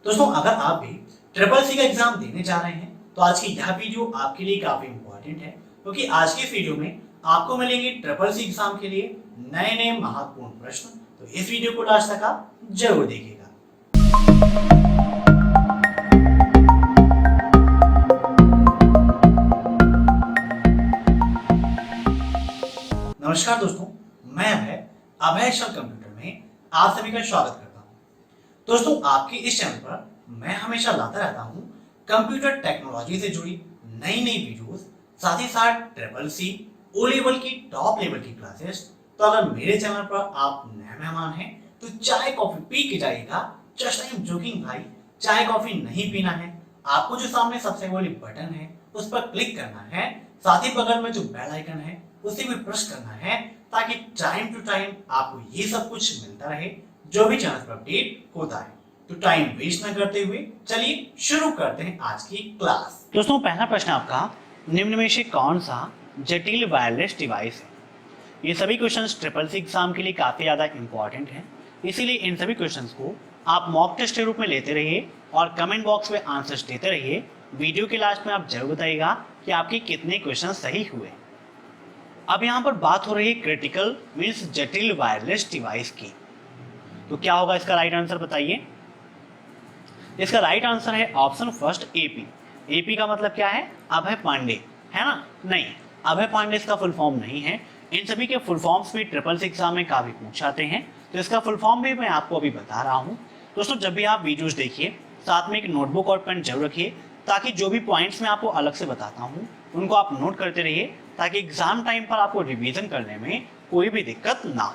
दोस्तों, अगर आप भी ट्रिपल सी का एग्जाम देने जा रहे हैं तो आज की यह वीडियो आपके लिए काफी इंपॉर्टेंट है, क्योंकि आज की इस वीडियो में आपको मिलेंगे ट्रिपल सी एग्जाम के लिए नए नए महत्वपूर्ण प्रश्न। तो इस वीडियो को लास्ट तक आप जरूर देखिएगा। नमस्कार दोस्तों, मैं अभय शल कंप्यूटर में आप सभी का स्वागत करता हूं। दोस्तों, आपके इस चैनल पर मैं हमेशा लाता रहता हूं कंप्यूटर टेक्नोलॉजी से जुड़ी नई नई वीडियोस, साथ ही साथ ट्रिपल सी ओ लेवल की टॉप लेवल की क्लासेस। तो अगर मेरे चैनल पर आप नए मेहमान हैं तो चाय कॉफी पी के जाइएगा। जस्ट आई एम जोकिंग भाई, चाय कॉफी नहीं पीना है। आपको जो सामने सबसे बड़ी बटन है उस पर क्लिक करना है, साथ ही बगल में जो बेल आइकन है उसे भी प्रेस करना है, ताकि टाइम टू टाइम आपको ये सब कुछ मिलता रहे जो भी चैनल पर अपडेट होता है। तो टाइम वेस्ट न करते हुए चलिए शुरू करते हैं आज की क्लास। दोस्तों, पहला प्रश्न आपका, निम्न में से कौन सा जटिल वायरलेस डिवाइस है? ये सभी क्वेश्चंस ट्रिपल सी एग्जाम के लिए काफी ज्यादा इंपॉर्टेंट हैं, इसीलिए इन सभी क्वेश्चंस को आप मॉक टेस्ट के रूप में लेते रहिए और कमेंट बॉक्स में आंसर्स देते रहिए। वीडियो के लास्ट में आप जरूर बताइएगा कि आपके कितने क्वेश्चन सही हुए। अब यहाँ पर बात हो रही है क्रिटिकल मीन्स जटिल वायरलेस डिवाइस की। तो क्या होगा इसका राइट आंसर बताइए। इसका राइट आंसर है ऑप्शन फर्स्ट एपी। एपी का मतलब क्या है? अभय पांडे, है ना? नहीं, अभय पांडे इसका फुल फॉर्म नहीं है। इन सभी के फुल फॉर्म्स भी ट्रिपल सी एग्जाम में काफी पूछ आते हैं, तो इसका फुल फॉर्म भी मैं आपको अभी बता रहा हूँ। दोस्तों, जब भी आप वीडियोस देखिए साथ में एक नोटबुक और पेन जरूर रखिए, ताकि जो भी पॉइंट्स मैं आपको अलग से बताता हूँ उनको आप नोट करते रहिए, ताकि एग्जाम टाइम पर आपको रिवीजन करने में कोई भी दिक्कत ना हो।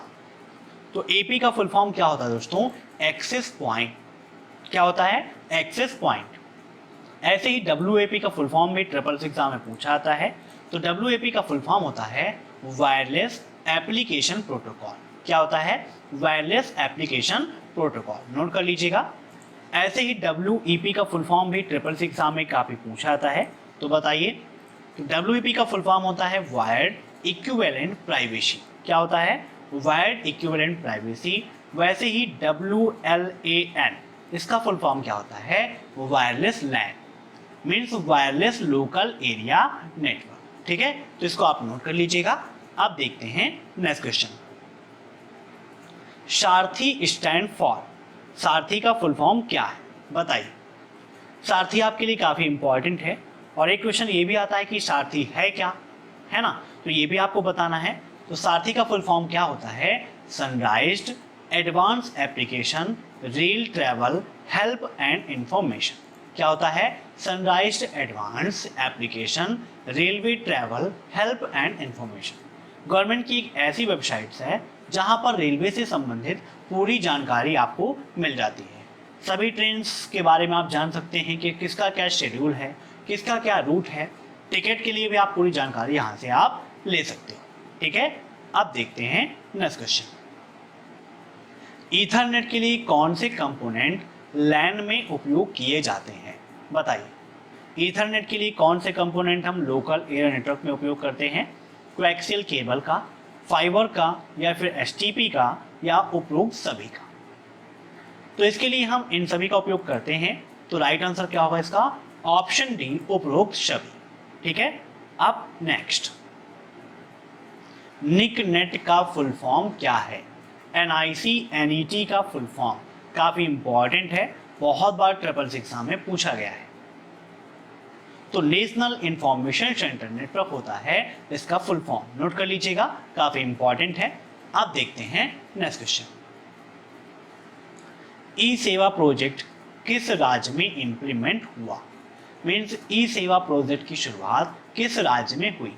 तो एपी का फुल फॉर्म क्या होता है दोस्तों? Access point. क्या होता है? Access point. ऐसे ही डब्ल्यूएपी का फुल फॉर्म भी ट्रिपल सी एग्जाम में पूछा आता है। तो डब्ल्यूएपी का फुल फॉर्म होता है वायरलेस एप्लीकेशन प्रोटोकॉल। क्या होता है? Wireless application protocol. नोट कर लीजिएगा। ऐसे ही डब्ल्यूईपी का फुल फॉर्म भी ट्रिपल सी एग्जाम में काफी पूछा आता है। तो बताइए, तो डब्ल्यूईपी का फुल फॉर्म होता है वायर्ड इक्विवेलेंट प्राइवेसी। क्या होता है? Wired equivalent privacy. वैसे ही WLAN, इसका फुल फॉर्म क्या होता है? Wireless LAN means wireless local area network. ठीक है, तो इसको आप नोट कर लीजिएगा। अब देखते हैं next question. Sarathi stand for. सारथी का फुल फॉर्म क्या है बताइए। सारथी आपके लिए काफी इंपॉर्टेंट है, और एक क्वेश्चन ये भी आता है कि सारथी है क्या, है ना? तो ये भी आपको बताना है। तो सारथी का फुल फॉर्म क्या होता है? Sunrised advance application rail travel help and information. क्या होता है? Sunrised advance application railway travel help and information. Government की एक ऐसी वेबसाइट्स है जहां पर रेलवे से संबंधित पूरी जानकारी आपको मिल जाती है। सभी ट्रेन्स के बारे में आप जान सकते हैं कि किसका क्या शेड्यूल है, किसका क्या रूट है। टिकट के लिए भी आप पूरी जानकारी यहाँ से आप ले सकते हो। ठीक है, अब देखते हैं नेक्स्ट क्वेश्चन। ईथरनेट के लिए कौन से कंपोनेंट लैन में उपयोग किए जाते हैं बताइए। ईथरनेट के लिए कौन से कंपोनेंट हम लोकल एरिया नेटवर्क में उपयोग करते हैं? कोएक्सियल केबल का, फाइबर का, या फिर एसटीपी का, या उपरोक्त सभी का? तो इसके लिए हम इन सभी का उपयोग करते हैं। तो राइट आंसर क्या होगा इसका? ऑप्शन डी, उपरोक्त सभी। ठीक है, अब नेक्स्ट। निक नेट का फुल फॉर्म क्या है? NIC NET का फुल फॉर्म काफी इंपॉर्टेंट है, बहुत बार ट्रिपल सी एग्जाम में पूछा गया है। तो नेशनल इंफॉर्मेशन सेंटर नेटवर्क होता है इसका फुल फॉर्म। नोट कर लीजिएगा, काफी इंपॉर्टेंट है। अब देखते हैं नेक्स्ट क्वेश्चन। ई सेवा प्रोजेक्ट किस राज्य में इंप्लीमेंट हुआ? मीन्स ई सेवा प्रोजेक्ट की शुरुआत किस राज्य में हुई?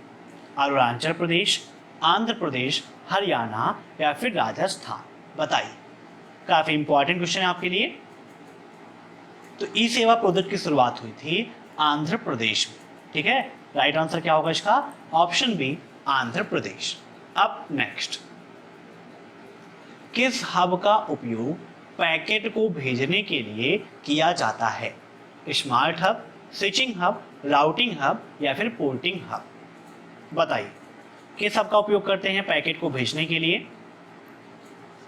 अरुणाचल प्रदेश, आंध्र प्रदेश, हरियाणा, या फिर राजस्थान? बताइए, काफी इंपॉर्टेंट क्वेश्चन है आपके लिए। तो ई सेवा प्रोजेक्ट की शुरुआत हुई थी आंध्र प्रदेश में। ठीक है, राइट आंसर क्या होगा इसका? Option B, Andhra Pradesh. अब नेक्स्ट। किस हब का उपयोग पैकेट को भेजने के लिए किया जाता है? Smart hub, switching hub, routing hub, या फिर पोर्टिंग हब? बताइए, किस हब का उपयोग करते हैं पैकेट को भेजने के लिए?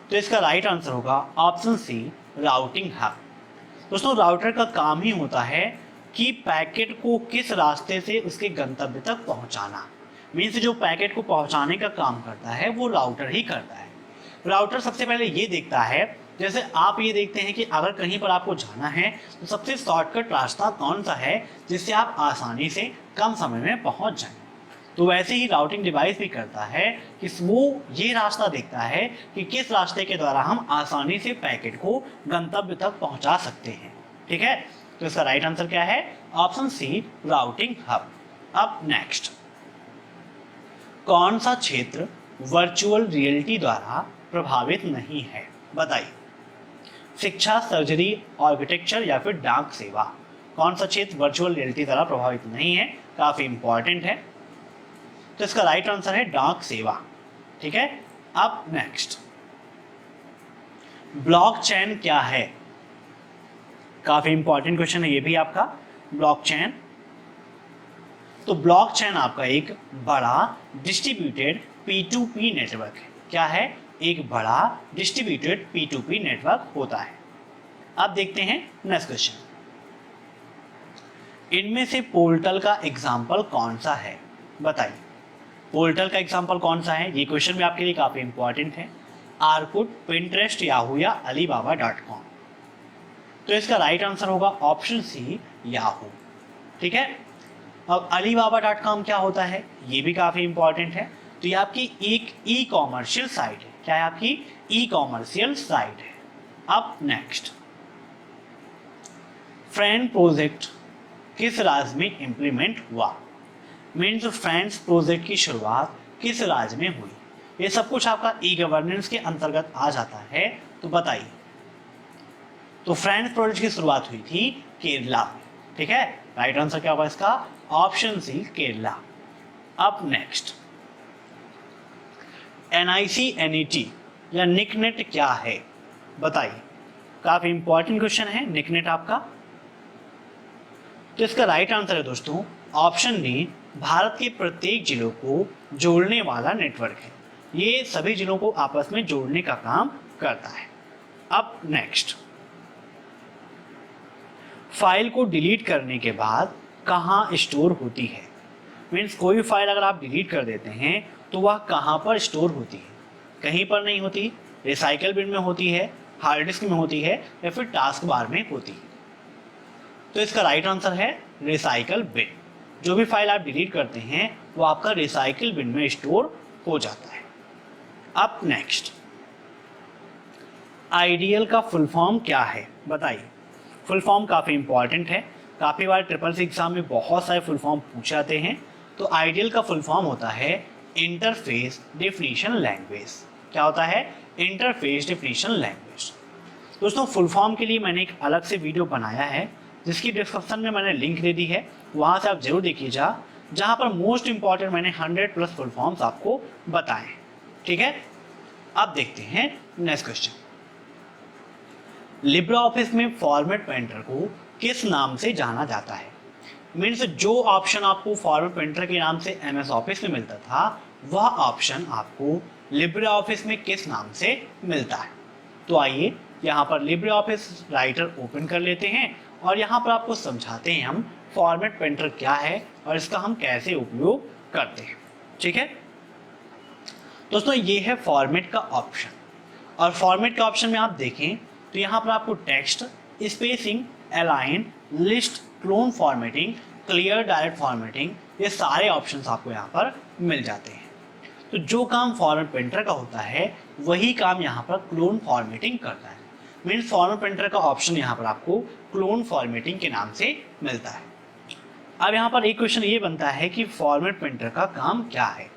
तो इसका राइट आंसर होगा ऑप्शन सी, राउटिंग हब। दोस्तों राउटर का काम ही होता है कि पैकेट को किस रास्ते से उसके गंतव्य तक पहुंचाना, मीन्स जो पैकेट को पहुंचाने का काम करता है वो राउटर ही करता है। राउटर सबसे पहले ये देखता है, जैसे आप ये देखते हैं कि अगर कहीं पर आपको जाना है तो सबसे शॉर्टकट रास्ता कौन सा है जिससे आप आसानी से कम समय में पहुंच जाएं। तो वैसे ही राउटिंग डिवाइस भी करता है कि वो ये रास्ता देखता है कि किस रास्ते के द्वारा हम आसानी से पैकेट को गंतव्य तक पहुंचा सकते हैं। ठीक है, तो इसका राइट आंसर क्या है? Option C, routing hub. अब नेक्स्ट, कौन सा क्षेत्र वर्चुअल रियलिटी द्वारा प्रभावित नहीं है? बताइए। शिक्षा, सर्जरी, आर्किटेक्चर या फिर डाक सेवा, कौन सा क्षेत्र वर्चुअल रियलिटी द्वारा प्रभावित नहीं है? काफी इंपॉर्टेंट है। तो इसका राइट आंसर है डाक सेवा। ठीक है, अब नेक्स्ट, ब्लॉकचेन क्या है? काफी इंपॉर्टेंट क्वेश्चन है ये भी आपका, ब्लॉकचेन। तो ब्लॉकचेन आपका एक बड़ा डिस्ट्रीब्यूटेड P2P नेटवर्क है। क्या है? एक बड़ा डिस्ट्रीब्यूटेड P2P नेटवर्क होता है। अब देखते हैं नेक्स्ट क्वेश्चन, इनमें से पोर्टल का एग्जाम्पल कौन सा है? बताइए, पोर्टल का एग्जाम्पल कौन सा है? ये क्वेश्चन भी आपके लिए काफी इंपॉर्टेंट है। आर्कुट, पिंटरेस्ट, याहू या alibaba.com। तो इसका राइट आंसर होगा ऑप्शन सी, याहू। ठीक है, अब alibaba.com क्या होता है? ये भी काफी इंपॉर्टेंट है। तो ये आपकी एक ई कॉमर्शियल साइट है। क्या है? आपकी ई कॉमर्शियल साइट है। अब नेक्स्ट, फ्रेंड प्रोजेक्ट किस राज्य में इंप्लीमेंट हुआ? मीन्स फ्रेंड्स प्रोजेक्ट की शुरुआत किस राज्य में हुई? ये सब कुछ आपका ई गवर्नेंस के अंतर्गत आ जाता है। तो बताइए। तो फ्रेंड्स प्रोजेक्ट की शुरुआत हुई थी केरला में। ठीक है, राइट आंसर क्या होगा इसका? Option C, Kerala. अब नेक्स्ट, NIC NET या निकनेट क्या है? बताइए, काफी इंपॉर्टेंट क्वेश्चन है निकनेट आपका। तो इसका राइट आंसर है दोस्तों ऑप्शन डी, भारत के प्रत्येक जिलों को जोड़ने वाला नेटवर्क है। ये सभी जिलों को आपस में जोड़ने का काम करता है। अब नेक्स्ट, फाइल को डिलीट करने के बाद कहाँ स्टोर होती है? मीन्स कोई फाइल अगर आप डिलीट कर देते हैं तो वह कहाँ पर स्टोर होती है? कहीं पर नहीं होती, रिसाइकल बिन में होती है, हार्ड डिस्क में होती है या फिर टास्क बार में होती है। तो इसका राइट आंसर है रिसाइकल बिन। जो भी फाइल आप डिलीट करते हैं वो आपका रिसाइकल बिन में स्टोर हो जाता है। अब नेक्स्ट, आइडियल का फुल फॉर्म क्या है? बताइए। फुल फॉर्म काफ़ी इंपॉर्टेंट है, काफ़ी बार ट्रिपल एग्जाम में बहुत सारे फुल फॉर्म पूछे जाते हैं। तो आइडियल का फुल फॉर्म होता है इंटरफेस डेफिनेशन लैंग्वेज। क्या होता है? Interface definition language. दोस्तों फुल फॉर्म के लिए मैंने एक अलग से वीडियो बनाया है जिसकी डिस्क्रिप्शन में मैंने लिंक दे दी है, वहाँ से आप जरूर देखिएगा, जहाँ पर मोस्ट इंपॉर्टेंट मैंने 100+ फुल फॉर्म्स आपको बताए। ठीक है, अब देखते हैं नेक्स्ट क्वेश्चन, लिब्रा ऑफिस में फॉर्मेट पेंटर को किस नाम से जाना जाता है? मीन्स जो ऑप्शन आपको फॉर्मेट पेंटर के नाम से MS ऑफिस में मिलता था वह ऑप्शन आपको लिब्रा ऑफिस में किस नाम से मिलता है? तो आइए यहाँ पर लिब्रा ऑफिस राइटर ओपन कर लेते हैं और यहाँ पर आपको समझाते हैं हम फॉर्मेट पेंटर क्या है और इसका हम कैसे उपयोग करते हैं। ठीक है दोस्तों, ये है फॉर्मेट का ऑप्शन और फॉर्मेट के ऑप्शन में आप देखें तो यहाँ पर आपको text, spacing, align, list, clone formatting, clear direct formatting, ये सारे ऑप्शंस आपको यहाँ पर मिल जाते हैं। तो जो काम फॉर्मेट पेंटर का होता है वही काम यहाँ पर क्लोन फॉर्मेटिंग करता है। मीन्स फॉर्मेट पेंटर का ऑप्शन यहाँ पर आपको क्लोन फॉर्मेटिंग के नाम से मिलता है। अब यहाँ पर एक क्वेश्चन ये बनता है कि फॉर्मेट पेंटर का काम क्या है?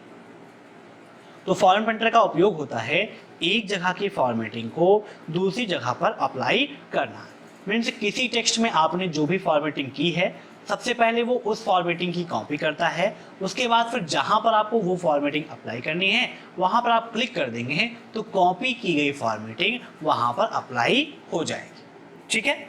तो फॉर्मेट पेंटर का उपयोग होता है एक जगह की फॉर्मेटिंग को दूसरी जगह पर अप्लाई करना। मीन्स किसी टेक्स्ट में आपने जो भी फॉर्मेटिंग की है सबसे पहले वो उस फॉर्मेटिंग की कॉपी करता है, उसके बाद फिर जहां पर आपको वो फॉर्मेटिंग अप्लाई करनी है वहां पर आप क्लिक कर देंगे तो कॉपी की गई फॉर्मेटिंग वहां पर अप्लाई हो जाएगी। ठीक है,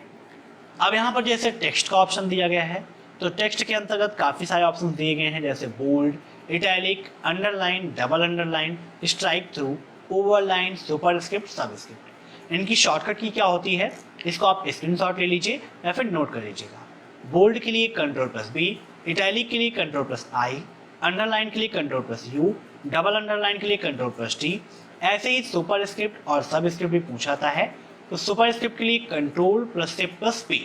अब यहाँ पर जैसे टेक्स्ट का ऑप्शन दिया गया है तो टेक्स्ट के अंतर्गत काफ़ी सारे ऑप्शन दिए गए हैं, जैसे bold, italic, underline, double underline, strike through, overline, superscript, subscript. इनकी शॉर्टकट की क्या होती है? इसको आप स्क्रीनशॉट ले लीजिए या फिर नोट कर लीजिएगा। बोल्ड के लिए Ctrl+B, इटैलिक के लिए Ctrl+I, अंडरलाइन के लिए Ctrl+U, डबल अंडरलाइन के लिए Ctrl+T। ऐसे ही सुपरस्क्रिप्ट और सबस्क्रिप्ट भी पूछाता है, तो सुपरस्क्रिप्ट के लिए Ctrl+Shift+P।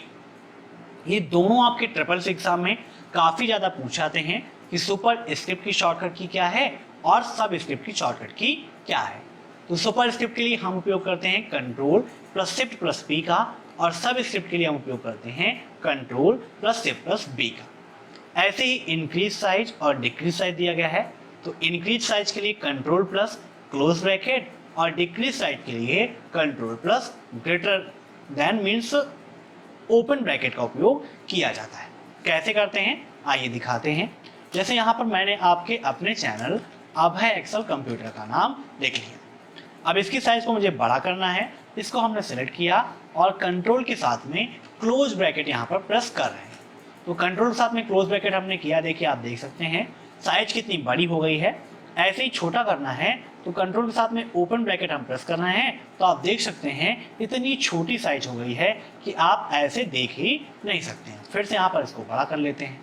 ये दोनों आपके ट्रिपल सी एग्जाम में काफी ज्यादा पूछाते हैं कि सुपरस्क्रिप्ट की शॉर्टकट की क्या है और सबस्क्रिप्ट की शॉर्टकट की क्या है। तो सुपरस्क्रिप्ट के लिए हम उपयोग करते हैं Ctrl+Shift+P का, और सबस्क्रिप्ट के लिए हम उपयोग करते हैं Ctrl+Shift+B का। ऐसे ही इंक्रीज साइज और डिक्रीज साइज दिया गया है, तो इंक्रीज साइज के लिए Ctrl+ क्लोज ब्रैकेट और डिक्रीज साइज के लिए Ctrl+ greater than means open bracket का उपयोग किया जाता है। कैसे करते हैं आइए दिखाते हैं। जैसे यहाँ पर मैंने आपके अपने चैनल अभय एक्सेल कंप्यूटर का नाम लिख लिया। अब इसकी साइज को मुझे बड़ा करना है, इसको हमने सेलेक्ट किया और कंट्रोल के साथ में क्लोज ब्रैकेट यहाँ पर प्रेस कर रहे हैं। तो कंट्रोल के साथ में क्लोज ब्रैकेट हमने किया, देखिए आप देख सकते हैं साइज कितनी बड़ी हो गई है। ऐसे ही छोटा करना है तो कंट्रोल के साथ में ओपन ब्रैकेट हम प्रेस कर रहे हैं, तो आप देख सकते हैं इतनी छोटी साइज हो गई है कि आप ऐसे देख ही नहीं सकते हैं। फिर से यहाँ पर इसको बड़ा कर लेते हैं।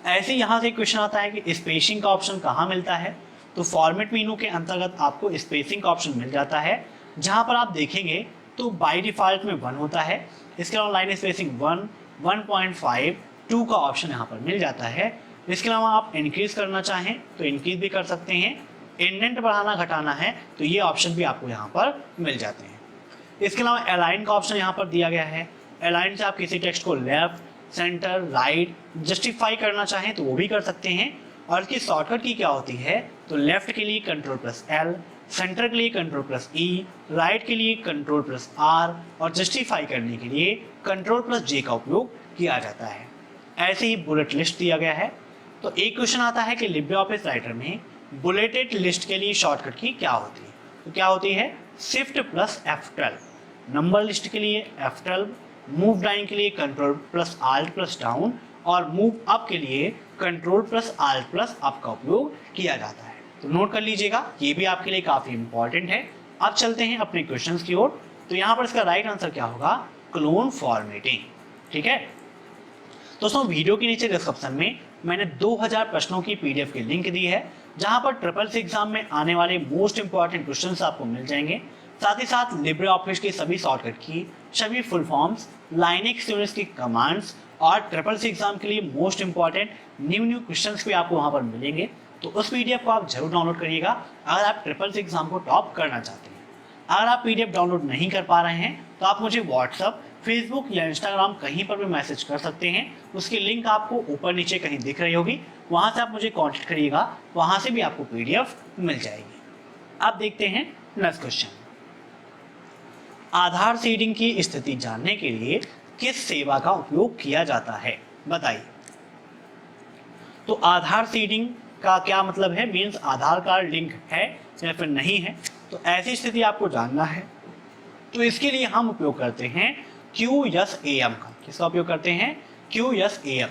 ऐसे यहाँ से क्वेश्चन आता है कि स्पेसिंग का ऑप्शन कहाँ मिलता है, तो फॉर्मेट मेनू के अंतर्गत आपको स्पेसिंग का ऑप्शन मिल जाता है, जहाँ पर आप देखेंगे तो बाय डिफॉल्ट में 1 होता है। इसके अलावा लाइन स्पेसिंग 1, 1.5, 2 का ऑप्शन यहाँ पर मिल जाता है। इसके अलावा आप इंक्रीज करना चाहें तो इंक्रीज भी कर सकते हैं, इंडेंट बढ़ाना घटाना है तो ये ऑप्शन भी आपको यहाँ पर मिल जाते हैं। इसके अलावा अलाइन का ऑप्शन यहाँ पर दिया गया है। अलाइन से आप किसी टेक्स्ट को लेफ्ट, सेंटर, राइट जस्टिफाई करना चाहें तो वो भी कर सकते हैं। और इसकी शॉर्टकट की क्या होती है, तो लेफ्ट के लिए Ctrl+L, सेंटर के लिए Ctrl+E, राइट के लिए Ctrl+R और जस्टिफाई करने के लिए Ctrl+J का उपयोग किया जाता है। ऐसे ही बुलेट लिस्ट दिया गया है। तो एक क्वेश्चन आता है कि लिब्रे ऑफिस राइटर में बुलेटेड लिस्ट के लिए शॉर्टकट की क्या होती है, तो क्या होती है Shift+F12, नंबर लिस्ट के लिए F12, मूव डाउन के लिए Ctrl+Alt+Down और मूव अप के लिए Ctrl+Alt+Up का उपयोग किया जाता है। तो नोट कर लीजिएगा, ये भी आपके लिए काफी इंपॉर्टेंट है। अब चलते हैं अपने क्वेश्चंस की ओर। तो यहाँ पर इसका राइट आंसर क्या होगा, क्लोन फॉर्मेटिंग। ठीक है दोस्तों, वीडियो के नीचे डिस्क्रिप्शन में मैंने 2000 प्रश्नों की पीडीएफ की लिंक दी है, जहां पर ट्रिपल सी एग्जाम में आने वाले मोस्ट इंपॉर्टेंट क्वेश्चंस आपको मिल जाएंगे। साथ ही साथ लिब्रे ऑफिस की सभी शॉर्टकट की, सभी फुल फॉर्म्स, लाइनेक्स यूनिक्स की कमांड्स और ट्रिपल सी एग्जाम के लिए मोस्ट इंपॉर्टेंट न्यू क्वेश्चंस भी आपको वहां पर मिलेंगे। तो उस पीडीएफ को आप जरूर डाउनलोड करिएगा अगर आप ट्रिपल सी एग्जाम को टॉप करना चाहते हैं। अगर आप पीडीएफ डाउनलोड नहीं कर पा रहे हैं तो आप मुझे व्हाट्सअप, फेसबुक या इंस्टाग्राम कहीं पर भी मैसेज कर सकते हैं। उसकी लिंक आपको ऊपर नीचे कहीं दिख रही होगी, वहां से आप मुझे कांटेक्ट करिएगा, वहां से भी आपको पीडीएफ मिल जाएगी। अब देखते हैं नेक्स्ट क्वेश्चन। आधार सीडिंग की स्थिति जानने के लिए किस सेवा का उपयोग किया जाता है, बताइए। तो आधार सीडिंग का क्या मतलब है, मीन्स आधार कार्ड लिंक है या फिर नहीं है। तो ऐसी स्थिति आपको जानना है, तो इसके लिए हम उपयोग करते हैं QSAM का। किसका उपयोग करते हैं, QSAM।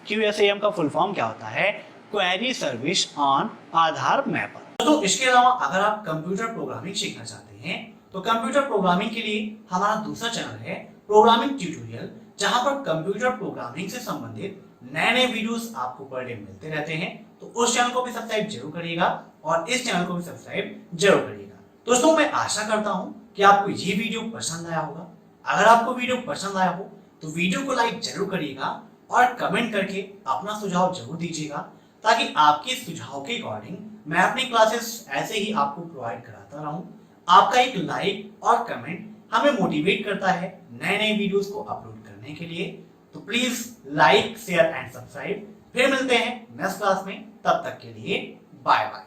QSAM का फुल फॉर्म क्या होता है, query service on Aadhaar mapper. तो इसके अलावा अगर आप कंप्यूटर प्रोग्रामिंग सीखना चाहते हैं तो कंप्यूटर प्रोग्रामिंग के लिए हमारा दूसरा चैनल है प्रोग्रामिंग ट्यूटोरियल, जहां पर कंप्यूटर प्रोग्रामिंग से संबंधित नए वीडियोस आपको पर डे मिलते रहते हैं। तो उस चैनल को भी सब्सक्राइब जरूर करिएगा और इस चैनल को भी सब्सक्राइब जरूर करिएगा। दोस्तों, मैं आशा करता हूं कि आपको ये वीडियो पसंद आया होगा। अगर आपको वीडियो पसंद आया हो तो वीडियो को लाइक जरूर करिएगा और कमेंट करके अपना सुझाव जरूर दीजिएगा, ताकि आपके सुझाव के अकॉर्डिंग मैं अपनी क्लासेस ऐसे ही आपको प्रोवाइड कराता रहूं। आपका एक लाइक और कमेंट हमें मोटिवेट करता है नए वीडियोस को अपलोड करने के लिए। तो please like, share and subscribe. फिर मिलते हैं नेक्स्ट क्लास में, तब तक के लिए बाय बाय।